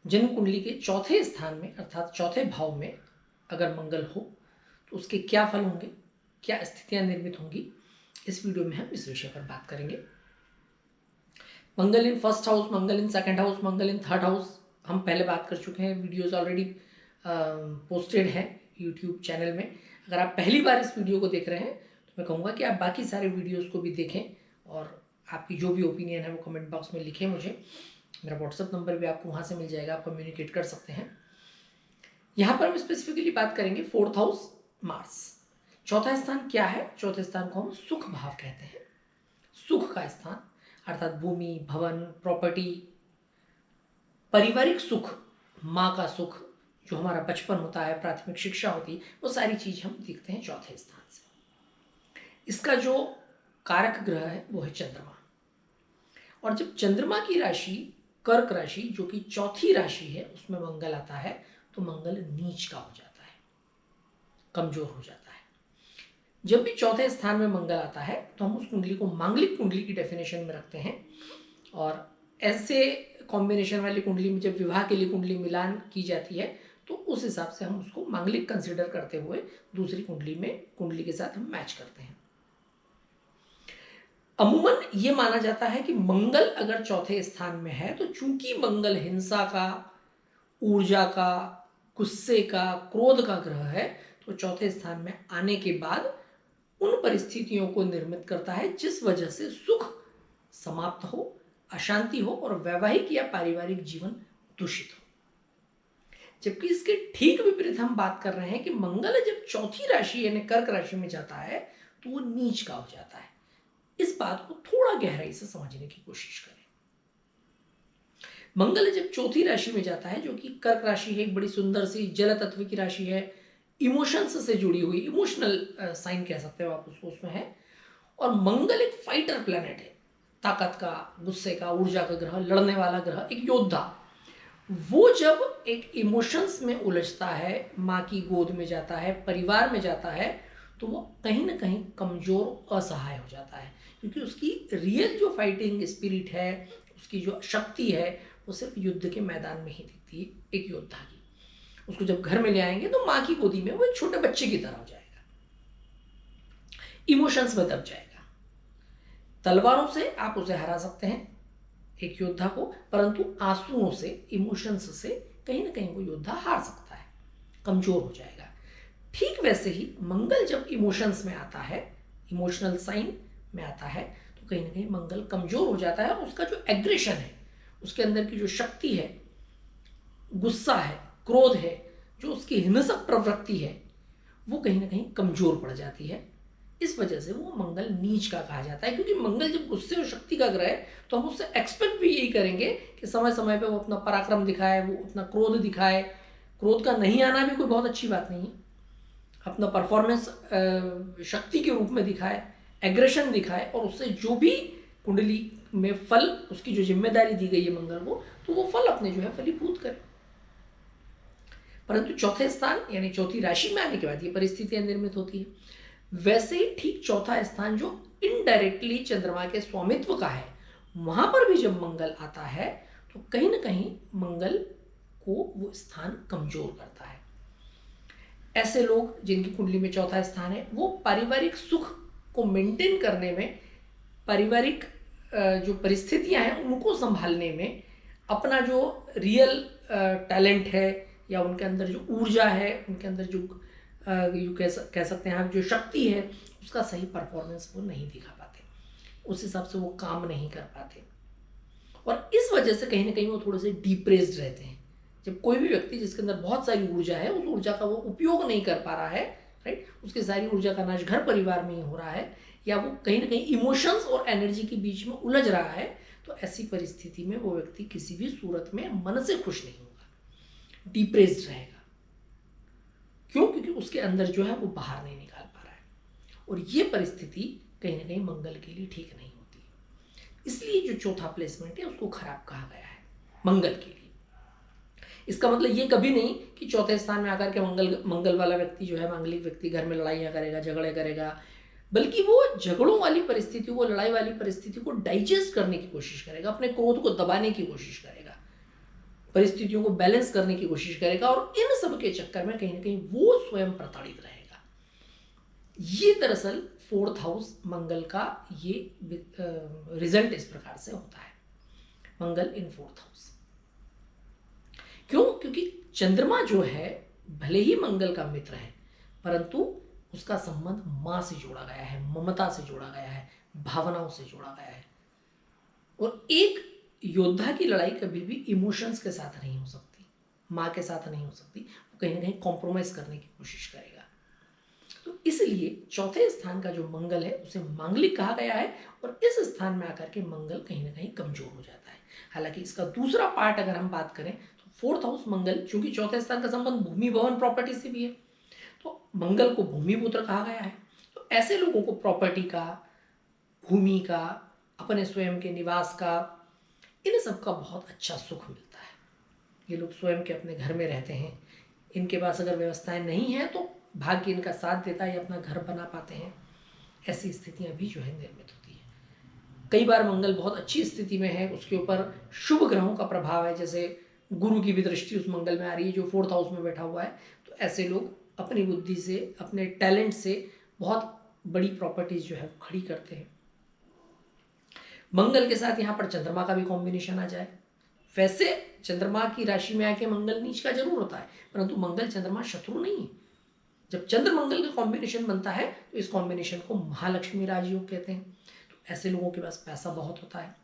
जन्म कुंडली के चौथे स्थान में अर्थात चौथे भाव में अगर मंगल हो तो उसके क्या फल होंगे, क्या स्थितियां निर्मित होंगी, इस वीडियो में हम इस विषय पर बात करेंगे। Mangal in first house, Mangal in second house, Mangal in third house हम पहले बात कर चुके हैं, वीडियोस ऑलरेडी पोस्टेड है यूट्यूब चैनल में। अगर आप पहली बार इस वीडियो को देख रहे हैं तो मैं कहूँगा कि आप बाकी सारे वीडियोस को भी देखें और आपकी जो भी ओपिनियन है वो कमेंट बॉक्स में लिखें मुझे। मेरा व्हाट्सअप नंबर भी आपको वहाँ से मिल जाएगा, आप कम्युनिकेट कर सकते हैं। यहाँ पर हम स्पेसिफिकली बात करेंगे फोर्थ हाउस मार्स। चौथा स्थान क्या है? चौथे स्थान को हम सुख भाव कहते हैं। सुख का स्थान अर्थात भूमि, भवन, प्रॉपर्टी, पारिवारिक सुख, माँ का सुख, जो हमारा बचपन होता है, प्राथमिक शिक्षा होती है, वो सारी चीज हम देखते हैं चौथे स्थान से। इसका जो कारक ग्रह है वो है चंद्रमा। और जब चंद्रमा की राशि कर्क राशि जो कि चौथी राशि है उसमें मंगल आता है तो मंगल नीच का हो जाता है, कमजोर हो जाता है। जब भी चौथे स्थान में मंगल आता है तो हम उस कुंडली को मांगलिक कुंडली की डेफिनेशन में रखते हैं। और ऐसे कॉम्बिनेशन वाली कुंडली में जब विवाह के लिए कुंडली मिलान की जाती है तो उस हिसाब से हम उसको मांगलिक कंसिडर करते हुए दूसरी कुंडली के साथ हम मैच करते हैं। अमूमन ये माना जाता है कि मंगल अगर चौथे स्थान में है तो चूंकि मंगल हिंसा का, ऊर्जा का, गुस्से का, क्रोध का ग्रह है तो चौथे स्थान में आने के बाद उन परिस्थितियों को निर्मित करता है जिस वजह से सुख समाप्त हो, अशांति हो और वैवाहिक या पारिवारिक जीवन दूषित हो। जबकि इसके ठीक विपरीत हम बात कर रहे हैं कि मंगल जब चौथी राशि यानी कर्क राशि में जाता है तो वो नीच का हो जाता है। इस बात को थोड़ा गहराई से समझने की कोशिश करें। मंगल जब चौथी राशि में जाता है जो कि कर्क राशि है, एक बड़ी सुंदर सी जल तत्व की राशि है, इमोशंस से जुड़ी हुई, इमोशनल साइन कह सकते हो आप उसको, उसमें है। और मंगल एक फाइटर प्लैनेट है, ताकत का, गुस्से का, ऊर्जा का ग्रह, लड़ने वाला ग्रह, एक योद्धा। वो जब एक इमोशंस में उलझता है, माँ की गोद में जाता है, परिवार में जाता है, तो वो कहीं ना कहीं कमजोर, असहाय हो जाता है, क्योंकि उसकी रियल जो फाइटिंग स्पिरिट है, उसकी जो शक्ति है वो सिर्फ युद्ध के मैदान में ही दिखती है एक योद्धा की। उसको जब घर में ले आएंगे तो माँ की गोदी में वो एक छोटे बच्चे की तरह हो जाएगा, इमोशंस में दब जाएगा। तलवारों से आप उसे हरा सकते हैं एक योद्धा को, परंतु आंसुओं से, इमोशंस से कहीं ना कहीं वो योद्धा हार सकता है, कमजोर हो जाएगा। ठीक वैसे ही मंगल जब इमोशंस में आता है, इमोशनल साइन में आता है, तो कहीं ना कहीं मंगल कमजोर हो जाता है और उसका जो एग्रेशन है, उसके अंदर की जो शक्ति है, गुस्सा है, क्रोध है, जो उसकी हिंसक प्रवृत्ति है, वो कहीं ना कहीं कमजोर पड़ जाती है। इस वजह से वो मंगल नीच का कहा जाता है, क्योंकि मंगल जब गुस्से और शक्ति का ग्रह है तो हम उससे एक्सपेक्ट भी यही करेंगे कि समय समय पे वो अपना पराक्रम दिखाए, वो अपना क्रोध दिखाए। क्रोध का नहीं आना भी कोई बहुत अच्छी बात नहीं है, अपना परफॉर्मेंस शक्ति के रूप में दिखाए, एग्रेशन दिखाए, और उससे जो भी कुंडली में फल, उसकी जो जिम्मेदारी दी गई है मंगल को, तो वो फल अपने जो है फलीभूत करे। परंतु चौथे स्थान यानी चौथी राशि में आने के बाद ये परिस्थितियां निर्मित होती है। वैसे ही ठीक चौथा स्थान जो इनडायरेक्टली चंद्रमा के स्वामित्व का है, वहां पर भी जब मंगल आता है तो कहीं ना कहीं मंगल को वो स्थान कमजोर करता है। ऐसे लोग जिनकी कुंडली में चौथा स्थान है वो पारिवारिक सुख को मेंटेन करने में, पारिवारिक जो परिस्थितियां हैं उनको संभालने में, अपना जो रियल टैलेंट है या उनके अंदर जो ऊर्जा है, उनके अंदर जो यू कह सकते हैं आप जो शक्ति है, उसका सही परफॉर्मेंस वो नहीं दिखा पाते, उस हिसाब से वो काम नहीं कर पाते, और इस वजह से कहीं ना कहीं वो थोड़े से डिप्रेस्ड रहते हैं। जब कोई भी व्यक्ति जिसके अंदर बहुत सारी ऊर्जा है, उस ऊर्जा का वो उपयोग नहीं कर पा रहा है, राइट, उसकी सारी ऊर्जा का नाश घर परिवार में ही हो रहा है, या वो कहीं ना कहीं इमोशंस और एनर्जी के बीच में उलझ रहा है, तो ऐसी परिस्थिति में वो व्यक्ति किसी भी सूरत में मन से खुश नहीं होगा, डिप्रेस्ड रहेगा। क्यों? क्योंकि उसके अंदर जो है वो बाहर नहीं निकाल पा रहा है, और ये परिस्थिति कहीं ना कहीं मंगल के लिए ठीक नहीं होती है। इसलिए जो चौथा प्लेसमेंट है उसको खराब कहा गया है मंगल के लिए। इसका मतलब ये कभी नहीं कि चौथे स्थान में आकर के मंगल वाला व्यक्ति जो है, मांगलिक व्यक्ति, घर में लड़ाइयाँ करेगा, झगड़े करेगा, बल्कि वो झगड़ों वाली परिस्थिति को, लड़ाई वाली परिस्थिति को डाइजेस्ट करने की कोशिश करेगा, अपने क्रोध को दबाने की कोशिश करेगा, परिस्थितियों को बैलेंस करने की कोशिश करेगा और इन सब के चक्कर में कहीं ना कहीं वो स्वयं प्रताड़ित रहेगा। ये दरअसल फोर्थ हाउस मंगल का ये रिजल्ट इस प्रकार से होता है, मंगल इन फोर्थ हाउस। क्यों? क्योंकि चंद्रमा जो है भले ही मंगल का मित्र है, परंतु उसका संबंध मां से जोड़ा गया है, ममता से जोड़ा गया है, भावनाओं से जोड़ा गया है। और एक योद्धा की लड़ाई कभी भी इमोशंस के साथ नहीं हो सकती, माँ के साथ नहीं हो सकती, वो कहीं ना कहीं कॉम्प्रोमाइज करने की कोशिश करेगा। तो इसलिए चौथे स्थान का जो मंगल है उसे मांगलिक कहा गया है, और इस स्थान में आकर के मंगल कहीं ना कहीं कमजोर हो जाता है। हालांकि इसका दूसरा पार्ट अगर हम बात करें तो फोर्थ हाउस मंगल, चूंकि चौथे स्थान का संबंध भूमि भवन प्रॉपर्टी से भी है, तो मंगल को भूमि पुत्र कहा गया है। तो ऐसे लोगों को प्रॉपर्टी का, भूमि का, अपने स्वयं के निवास का, इन सब का बहुत अच्छा सुख मिलता है। ये लोग स्वयं के अपने घर में रहते हैं, इनके पास अगर व्यवस्थाएं नहीं है तो भाग्य इनका साथ देता है, ये अपना घर बना पाते हैं। ऐसी स्थितियां भी जो है निर्मित होती है। कई बार मंगल बहुत अच्छी स्थिति में है, उसके ऊपर शुभ ग्रहों का प्रभाव है, जैसे गुरु की भी दृष्टि उस मंगल में आ रही है जो फोर्थ हाउस में बैठा हुआ है। तो ऐसे लोग अपनी बुद्धि से, अपने टैलेंट से बहुत बड़ी प्रॉपर्टीज जो है खड़ी करते हैं। मंगल के साथ यहाँ पर चंद्रमा का भी कॉम्बिनेशन आ जाए। वैसे चंद्रमा की राशि में आके मंगल नीच का जरूर होता है, परंतु मंगल चंद्रमा शत्रु नहीं है। जब चंद्र मंगल का कॉम्बिनेशन बनता है तो इस कॉम्बिनेशन को महालक्ष्मी राजयोग कहते हैं। तो ऐसे लोगों के पास पैसा बहुत होता है,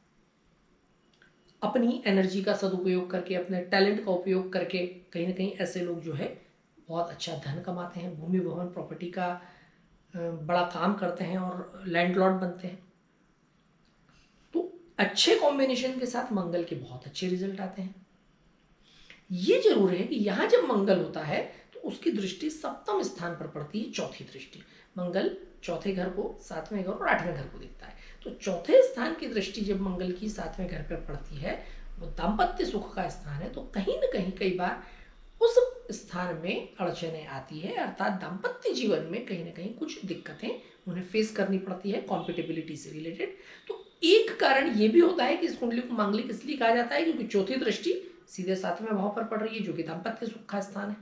अपनी एनर्जी का सदुपयोग करके, अपने टैलेंट का उपयोग करके कहीं ना कहीं ऐसे लोग जो है बहुत अच्छा धन कमाते हैं, भूमि भवन प्रॉपर्टी का बड़ा काम करते हैं और लैंडलॉर्ड बनते हैं। तो अच्छे कॉम्बिनेशन के साथ मंगल के बहुत अच्छे रिजल्ट आते हैं। ये जरूर है कि यहाँ जब मंगल होता है तो उसकी दृष्टि सप्तम स्थान पर पड़ती है, चौथी दृष्टि। मंगल चौथे घर को, सातवें घर और आठवें घर को देखता है। तो चौथे स्थान की दृष्टि जब मंगल की सातवें घर पर पड़ती है, वो दाम्पत्य सुख का स्थान है, तो कहीं ना कहीं कई बार उस स्थान में अड़चने आती है, अर्थात दाम्पत्य जीवन में कहीं ना कहीं कुछ दिक्कतें उन्हें फेस करनी पड़ती है कॉम्पेटिबिलिटी से रिलेटेड। तो एक कारण ये भी होता है कि इस कुंडली को मांगलिक इसलिए कहा जाता है क्योंकि चौथी दृष्टि सीधे सातवें भाव पर पड़ रही है जो कि दाम्पत्य सुख का स्थान है।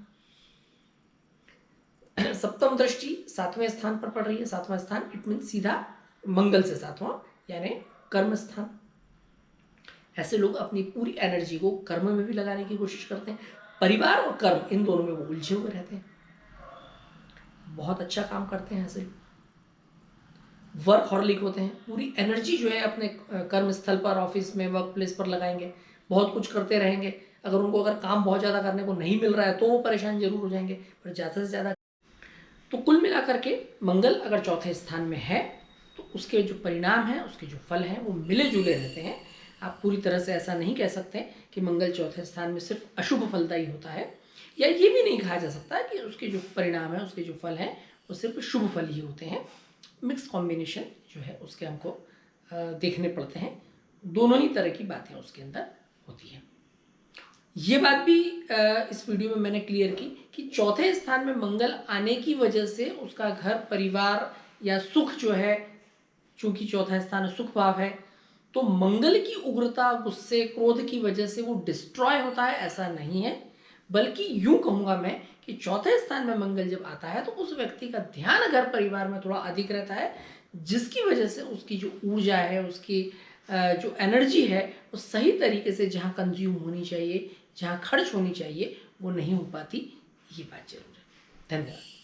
सप्तम दृष्टि सातवें स्थान पर पड़ रही है, सातवां स्थान इट मीन सीधा मंगल से सातवां, यानी कर्म स्थान। ऐसे लोग अपनी पूरी एनर्जी को कर्म में भी लगाने की कोशिश करते हैं, परिवार और कर्म इन दोनों में वो उलझे हुए रहते हैं, बहुत अच्छा काम करते हैं। ऐसे वर्कहॉलिक होते हैं, पूरी एनर्जी जो है अपने कर्म स्थल पर, ऑफिस में, वर्क प्लेस पर लगाएंगे, बहुत कुछ करते रहेंगे। अगर उनको अगर काम बहुत ज़्यादा करने को नहीं मिल रहा है तो वो परेशान जरूर हो जाएंगे, पर ज़्यादा से ज़्यादा। तो कुल मिलाकर के मंगल अगर चौथे स्थान में है तो उसके जो परिणाम हैं, उसके जो फल हैं वो मिले जुले रहते हैं। आप पूरी तरह से ऐसा नहीं कह सकते कि मंगल चौथे स्थान में सिर्फ अशुभ फलदायी होता है, या ये भी नहीं कहा जा सकता कि उसके जो परिणाम है, उसके जो फल हैं वो सिर्फ शुभ फल ही होते हैं। मिक्स कॉम्बिनेशन जो है उसके हमको देखने पड़ते हैं, दोनों ही तरह की बातें उसके अंदर होती हैं। ये बात भी इस वीडियो में मैंने क्लियर की कि चौथे स्थान में मंगल आने की वजह से उसका घर परिवार या सुख जो है, चूंकि चौथा स्थान सुख भाव है, तो मंगल की उग्रता, गुस्से, क्रोध की वजह से वो डिस्ट्रॉय होता है, ऐसा नहीं है। बल्कि यूं कहूँगा मैं कि चौथे स्थान में मंगल जब आता है तो उस व्यक्ति का ध्यान घर परिवार में थोड़ा अधिक रहता है, जिसकी वजह से उसकी जो ऊर्जा है, उसकी जो एनर्जी है वो सही तरीके से जहाँ कंज्यूम होनी चाहिए, जहाँ खर्च होनी चाहिए, वो नहीं हो पाती। ये बात जरूर है। धन्यवाद।